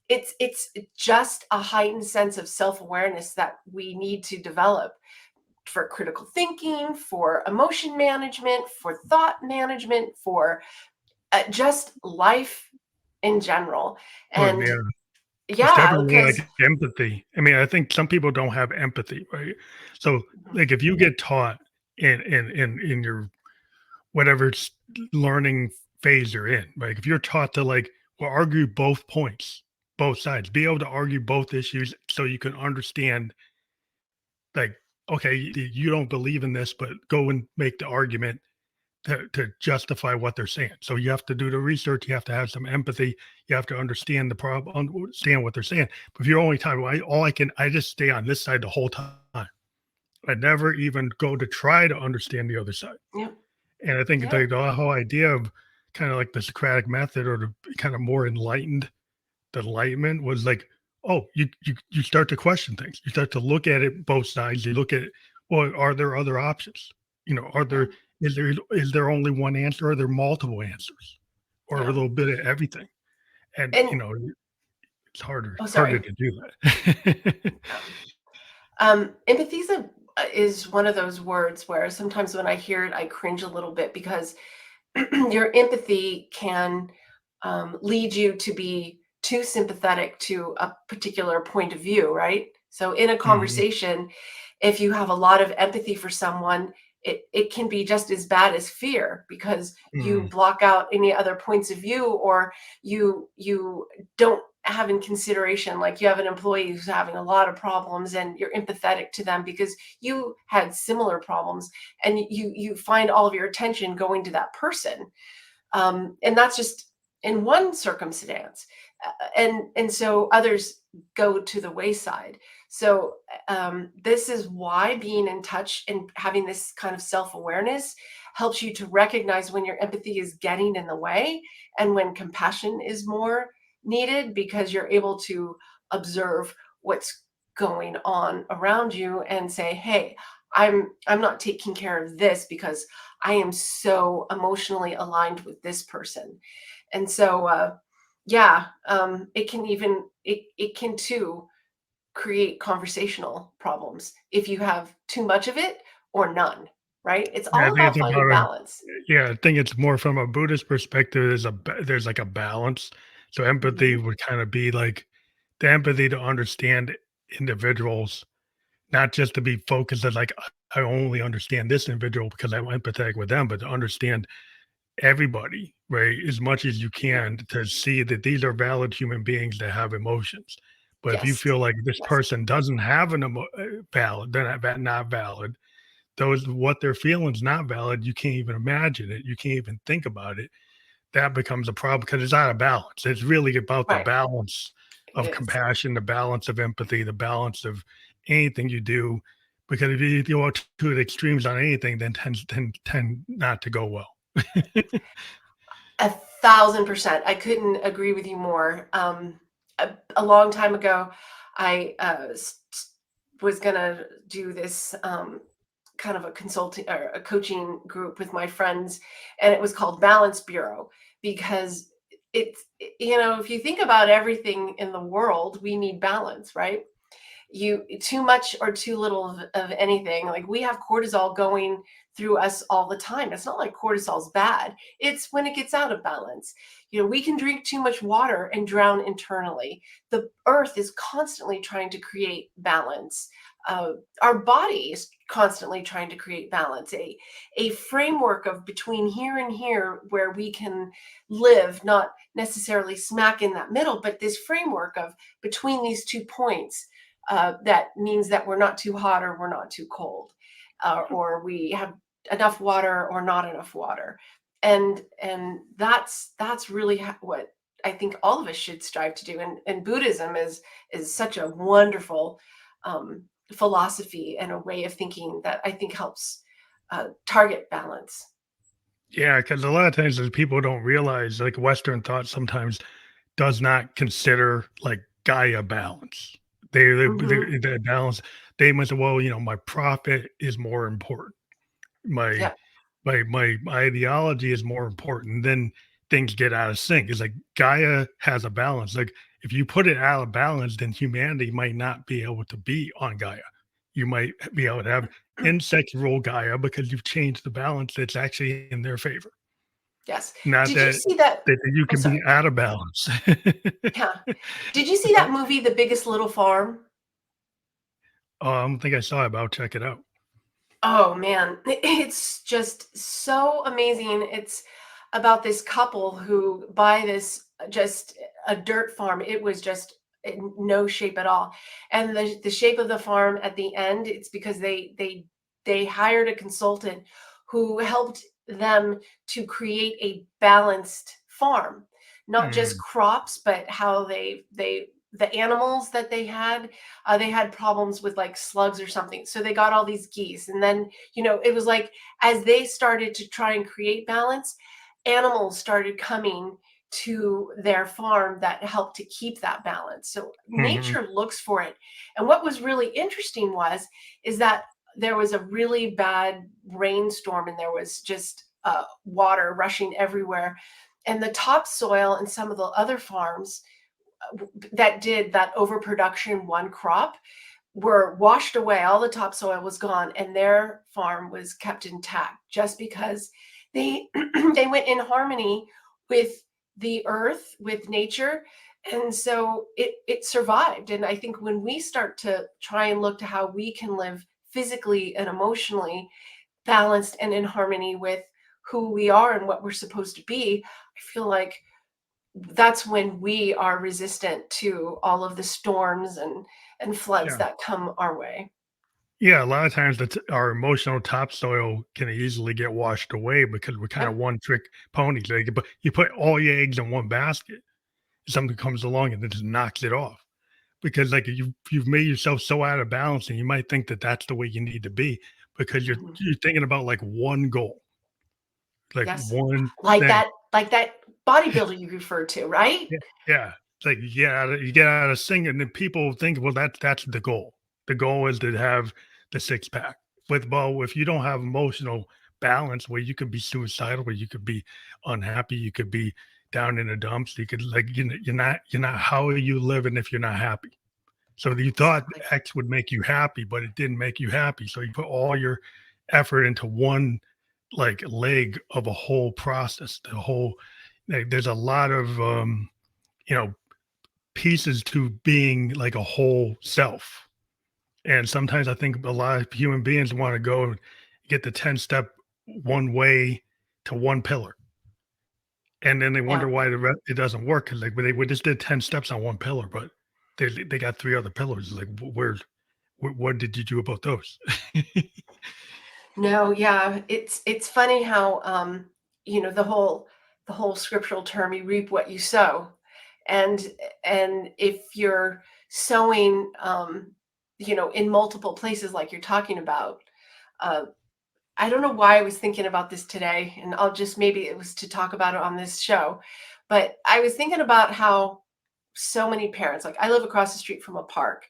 It's just a heightened sense of self-awareness that we need to develop for critical thinking, for emotion management, for thought management, for just life in general. Well, And yeah, it's yeah, definitely because like empathy. I mean, I think some people don't have empathy, right? So, like, if you get taught in your whatever learning phase you're in, right? If you're taught to like, well, argue both points, both sides, be able to argue both issues so you can understand, like, okay, you don't believe in this, but go and make the argument to justify what they're saying. So you have to do the research. You have to have some empathy. You have to understand the problem, understand what they're saying. But if you're only time, I just stay on this side the whole time. I never even go to try to understand the other side. yeah, And I think yeah, the whole idea of kind of like the Socratic method or the kind of more enlightened, the enlightenment was like, oh, you start to question things. You start to look at it both sides. You look at, well, are there other options? Are yeah, there is there only one answer? Or are there multiple answers, or a yeah. little bit of everything? And And it's harder oh, harder sorry. to do that. Empathy is one of those words where sometimes when I hear it, I cringe a little bit because your empathy can lead you to be too sympathetic to a particular point of view, right? So in a Mhm, conversation, if you have a lot of empathy for someone, it can be just as bad as fear because you mhm, block out any other points of view, or you don't have in consideration, like you have an employee who's having a lot of problems and you're empathetic to them because you had similar problems, and you find all of your attention going to that person, and that's just in one circumstance, and so others go to the wayside. So this is why being in touch and having this kind of self-awareness helps you to recognize when your empathy is getting in the way and when compassion is more needed, because you're able to observe what's going on around you and say, hey, I'm not taking care of this because I am so emotionally aligned with this person. And so, yeah, it can too create conversational problems if you have too much of it or none, right? It's yeah, I all think about it's finding about a balance. yeah, I think it's more from a Buddhist perspective. There's like a balance. So empathy Mhm. would kind of be like the empathy to understand individuals, not just to be focused on like I only understand this individual because I'm empathetic with them, but to understand everybody, right, as much as you Yeah. can to see that these are valid human beings that have emotions. But if you Yes. feel like this Yes. person doesn't have valid, they're not valid, those what they're feeling is not valid. You can't even imagine it. You can't even think about it. That becomes a problem because it's out of balance. It's really about the Right. balance It of is. compassion, the balance of empathy, the balance of anything you do. Because if you go to the extremes on anything, then tend not to go well. 1,000%. I couldn't agree with you more. A long time ago, I was gonna do this kind of a consulting or a coaching group with my friends, and it was called Balance Bureau, because it's, if you think about everything in the world, we need balance, right? You too much or too little of anything, like we have cortisol going through us all the time. It's not like cortisol's bad, it's when it gets out of balance. We can drink too much water and drown internally. The earth is constantly trying to create balance. Our body is constantly trying to create balance, a framework of between here and here where we can live, not necessarily smack in that middle, but this framework of between these 2 points, that means that we're not too hot or we're not too cold, or we have enough water or not enough water, and that's really what I think all of us should strive to do. And Buddhism is such a wonderful philosophy and a way of thinking that I think helps target balance. Yeah, because a lot of times people don't realize, like Western thought sometimes does not consider like Gaia balance. Hmm. They balance. They must say, well, my profit is more important. My Yep. my ideology is more important. Then things get out of sync. It's like Gaia has a balance. Like if you put it out of balance, then humanity might not be able to be on Gaia. You might be able to have insects rule Gaia because you've changed the balance that's actually in their favor. Yes. Not Did you that see that? you I'm can be sorry. out of balance. Yeah. Did you see that movie, The Biggest Little Farm? I don't think I saw it, but I'll check it out. Oh man, it's just so amazing. It's about this couple who buy this just a dirt farm. It was just in no shape at all. And the shape of the farm at the end, it's because they hired a consultant who helped them to create a balanced farm. Not just Mm, crops, but how they the animals that they had problems with like slugs or something. So they got all these geese. And then, it was like as they started to try and create balance, animals started coming to their farm that helped to keep that balance. So mhm, nature looks for it. And what was really interesting is that there was a really bad rainstorm and there was just water rushing everywhere. And the topsoil in some of the other farms that did that overproduction one crop were washed away. All the topsoil was gone, and their farm was kept intact just because they they went in harmony with the earth, with nature, and so it survived. And I think when we start to try and look to how we can live physically and emotionally balanced and in harmony with who we are and what we're supposed to be, I feel like that's when we are resistant to all of the storms and floods yeah. that come our way. Yeah, a lot of times our emotional topsoil can easily get washed away because we're kind of Yep. one trick ponies. Like, but you put all your eggs in one basket, something comes along and it just knocks it off. Because like you've made yourself so out of balance, and you might think that that's the way you need to be because you're Mhm. you're thinking about like one goal, like Yes. one Like thing. that bodybuilder you referred to, right? Yeah, yeah. It's like you get out of sync, and then people think, well, that's the goal. The goal is to have the six pack. Well, if you don't have emotional balance, where you could be suicidal, where you could be unhappy, you could be down in the dumps, you could like you're not. How are you living if you're not happy? So you thought Exactly. X would make you happy, but it didn't make you happy. So you put all your effort into one like leg of a whole process. The whole like, there's a lot of you know, pieces to being like a whole self. And sometimes I think a lot of human beings want to go and get the 10 step one way to one pillar. And then they Yeah. wonder why it doesn't work. Cause like, but we just did 10 steps on one pillar, but they got three other pillars. Like, what did you do about those? No, yeah. It's funny how the whole scriptural term, you reap what you sow. And and if you're sowing in multiple places like you're talking about, uh, I don't know why I was thinking about this today, and I'll just maybe it was to talk about it on this show, but I was thinking about how so many parents, like I live across the street from a park,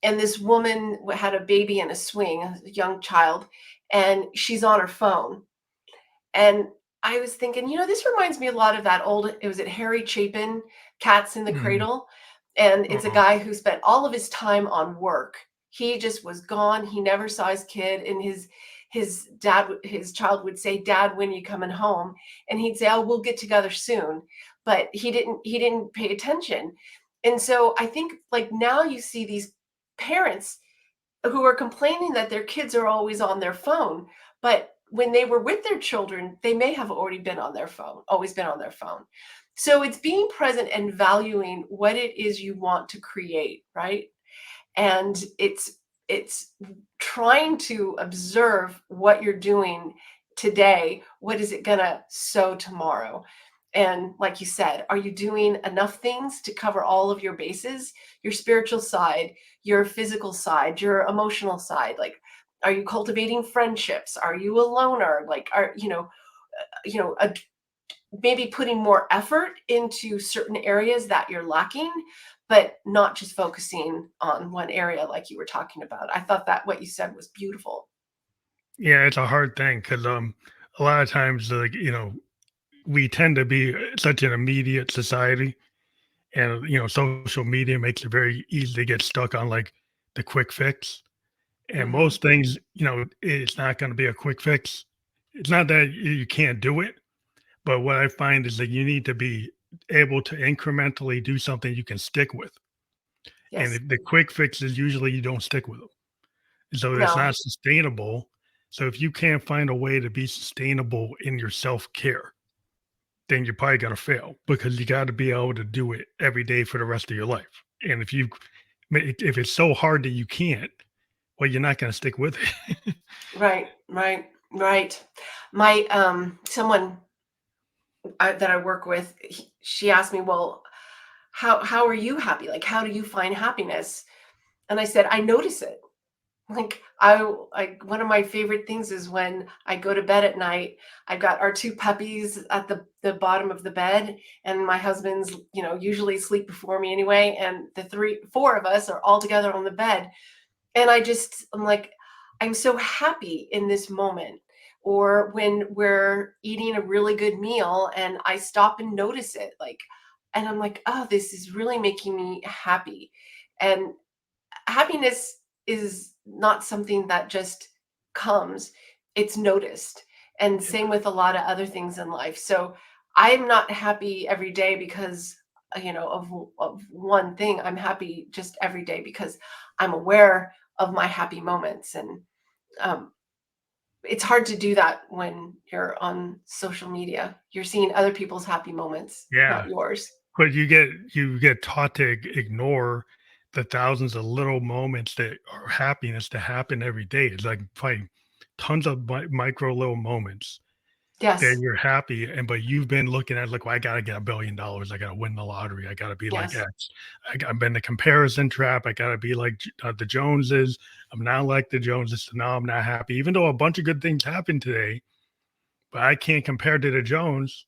and this woman had a baby in a swing, a young child, and she's on her phone. And I was thinking, this reminds me a lot of that old, it was at Harry Chapin, Cats in the Mm, Cradle. And it's a uh-uh. guy who spent all of his time on work. He just was gone. He never saw his kid. And his child would say, "Dad, when are you coming home?" And he'd say, "Oh, we'll get together soon." But he didn't pay attention. And so I think like now you see these parents who are complaining that their kids are always on their phone. But when they were with their children, they may have already been on their phone, always been on their phone. So it's being present and valuing what it is you want to create, right? And it's trying to observe what you're doing today. What is it gonna sow tomorrow? And like you said, are you doing enough things to cover all of your bases, your spiritual side, your physical side, your emotional side? Like, are you cultivating friendships? Are you a loner? Like, are you know maybe putting more effort into certain areas that you're lacking, but not just focusing on one area like you were talking about. I thought that what you said was beautiful. Yeah, it's a hard thing because a lot of times, like, we tend to be such an immediate society, and social media makes it very easy to get stuck on like the quick fix. And Hmm. most things, it's not going to be a quick fix. It's not that you can't do it, but what I find is that you need to be able to incrementally do something you can stick with. And Yes. the quick fixes usually you don't stick with them. So it's No. not sustainable. So if you can't find a way to be sustainable in your self-care, then you're probably gonna fail because you got to be able to do it every day for the rest of your life. And if it's so hard that you can't, well, you're not gonna stick with it. Right. Right. Right. My someone that I work with, she asked me, "Well, how are you happy? Like, how do you find happiness?" And I said, "I notice it. Like like one of my favorite things is when I go to bed at night, I've got our two puppies at the bottom of the bed, and my husband's, usually asleep before me anyway, and the four of us are all together on the bed. And I'm like, I'm so happy in this moment. Or when we're eating a really good meal and I stop and notice it, like, and I'm like, oh, this is really making me happy. And happiness is not something that just comes, it's noticed. And same with a lot of other things in life. So I'm not happy every day because of one thing. I'm happy just every day because I'm aware of my happy moments. And um, it's hard to do that when you're on social media. You're seeing other people's happy moments, not Yeah, yours. but you get taught to ignore the thousands of little moments that are happiness to happen every day. It's like probably tons of micro little moments that Yes. you're happy, but you've been looking at like, well, I gotta get $1 billion. I gotta win the lottery. I gotta be like Yes. X. I've been the comparison trap. I gotta be like the Joneses. I'm not like the Joneses, so now I'm not happy. Even though a bunch of good things happened today, but I can't compare to the Jones,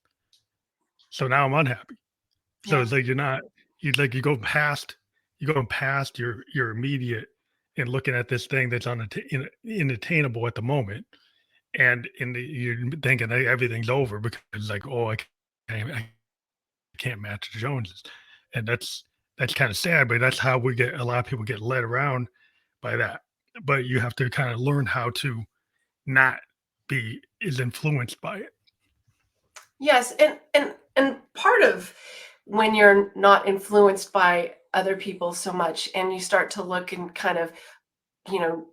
so now I'm unhappy. So Yeah. it's like you're not you go past your immediate and looking at this thing that's unattainable at the moment, and you're thinking that everything's over because like, oh, I can't match the Joneses, and that's kind of sad. But that's how a lot of people get led around by that. But you have to kind of learn how to not be is influenced by it. Yes, and part of when you're not influenced by other people so much and you start to look and kind of, you know,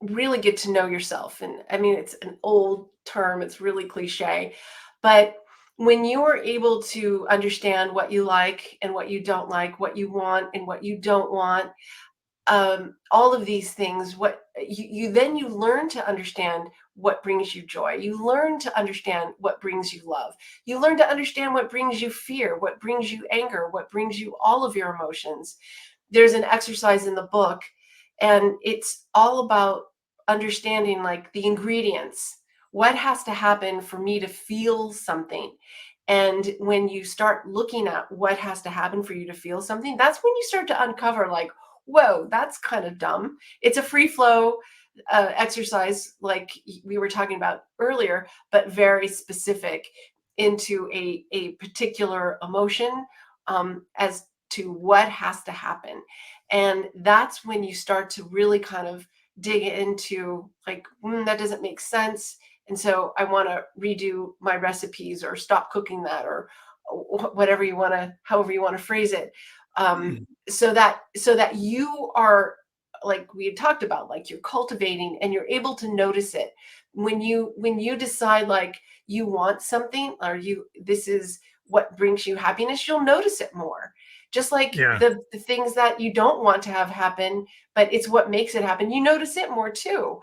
really get to know yourself. And I mean, it's an old term, it's really cliche, but when you are able to understand what you like and what you don't like, what you want and what you don't want, all of these things, what you learn to understand what brings you joy, you learn to understand what brings you love, you learn to understand what brings you fear, what brings you anger, what brings you all of your emotions. There's an exercise in the book, and it's all about understanding like the ingredients, what has to happen for me to feel something. And when you start looking at what has to happen for you to feel something, that's when you start to uncover like, whoa, that's kind of dumb. It's a free flow exercise, like we were talking about earlier, but very specific into a particular emotion, as to what has to happen. And that's when you start to really kind of dig into like, that doesn't make sense. And so I want to redo my recipes or stop cooking that, or whatever you want to, however you want to phrase it. Um, so that you are, like we had talked about, like you're cultivating and you're able to notice it when you decide like you want something, or this is what brings you happiness, you'll notice it more. Just like Yeah, the things that you don't want to have happen, but it's what makes it happen, you notice it more too.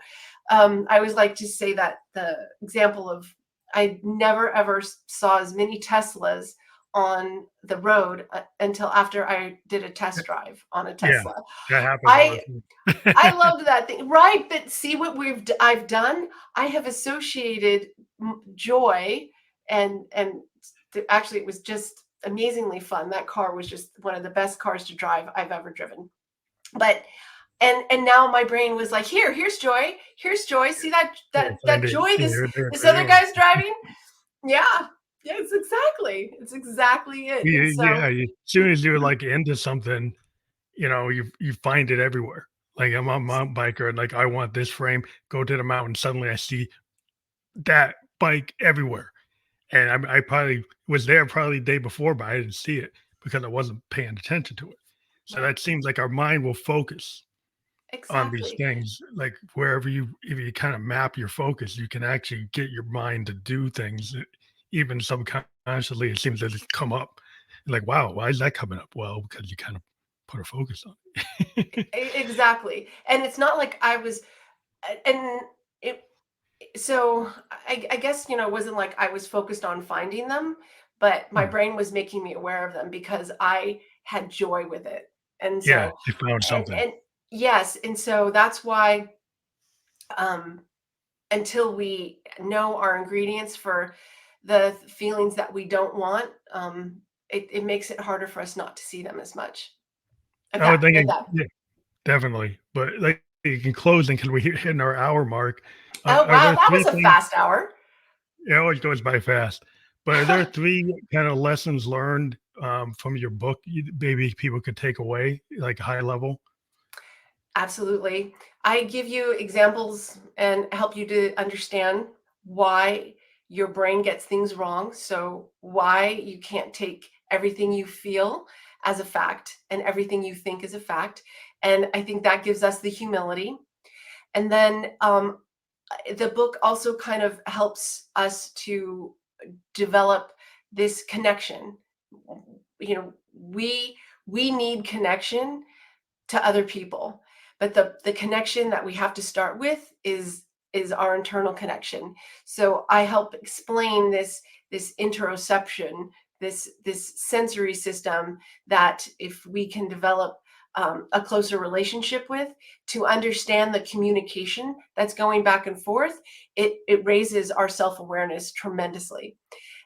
I always like to say that the example of, I never ever saw as many Teslas on the road until after I did a test drive on a yeah, Tesla. that happens all I the I time. loved that thing, right? But see what I've done. I have associated joy and actually, it was just amazingly fun. That car was just one of the best cars to drive I've ever driven. But and now my brain was like, here's joy, here's joy. See that Yeah, find it. joy Yeah, they're this pretty other awesome. guy's driving. Yeah, yeah, it's exactly it. And so, Yeah, as soon as you're like into something, you find it everywhere. Like I'm a mountain biker and like I want this frame, go to the mountain, suddenly I see that bike everywhere. And I probably was there probably the day before, but I didn't see it because I wasn't paying attention to it. So right, that seems like our mind will focus on these exactly. things. Like wherever if you kind of map your focus, you can actually get your mind to do things, even subconsciously. It seems to just come up. Like, wow, why is that coming up? Well, because you kind of put a focus on it. Exactly. And it's not like I was, and it, so I guess, it wasn't like I was focused on finding them, but my Hmm. brain was making me aware of them because I had joy with it. And Yeah, so, you found something. and yes, and so that's why, um, until we know our ingredients for the feelings that we don't want, it makes it harder for us not to see them as much. I would think, If that. yeah, definitely. But like in closing, because we're hitting our hour mark, Oh are wow, there that three was a things? fast hour. It always goes by fast. But are there three kind of lessons learned from your book, maybe people could take away, like high level? Absolutely. I give you examples and help you to understand why your brain gets things wrong. So, why you can't take everything you feel as a fact and everything you think as a fact. And I think that gives us the humility. And then the book also kind of helps us to develop this connection. We need connection to other people, but the connection that we have to start with is our internal connection. So I help explain this interoception, this sensory system that if we can develop a closer relationship with, to understand the communication that's going back and forth, it raises our self-awareness tremendously.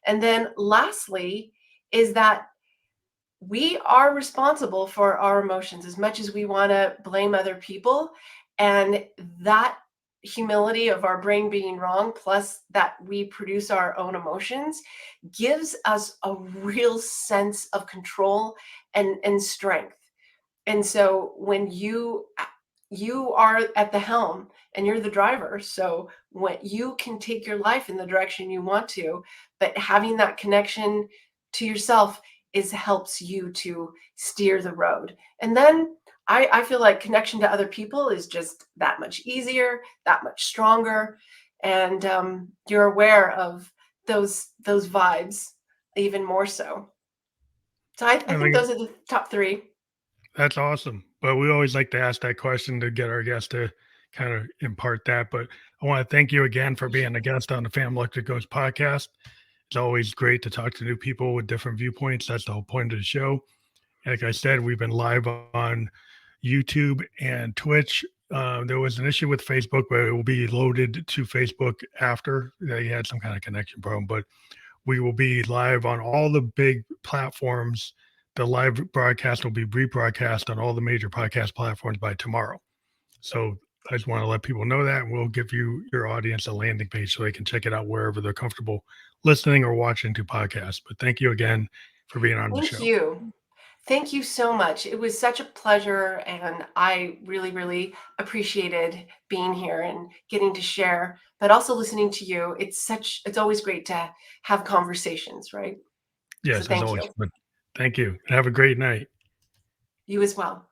And then lastly is that we are responsible for our emotions as much as we want to blame other people. And that humility of our brain being wrong, plus that we produce our own emotions, gives us a real sense of control and strength. And so when you are at the helm and you're the driver, so when you can take your life in the direction you want to, but having that connection to yourself is helps you to steer the road. And then I feel like connection to other people is just that much easier, that much stronger, and you're aware of those vibes even more so. So I I think think those are the top three. that's awesome. But we always like to ask that question to get our guests to kind of impart that. But I want to thank you again for being a guest on the Fam Electric Ghost podcast. It's always great to talk to new people with different viewpoints. That's the whole point of the show. Like I said, we've been live on YouTube and Twitch. There was an issue with Facebook, but it will be loaded to Facebook after they had some kind of connection problem. But we will be live on all the big platforms. The live broadcast will be rebroadcast on all the major podcast platforms by tomorrow. So I just want to let people know that. We'll give your audience a landing page so they can check it out wherever they're comfortable listening or watching to podcasts. But thank you again for being on the Thank show. you. Thank you so much. It was such a pleasure, and I really, really appreciated being here and getting to share, but also listening to you. It's always great to have conversations, right? So Yes, as thank always. you. But thank you. Have a great night. You as well.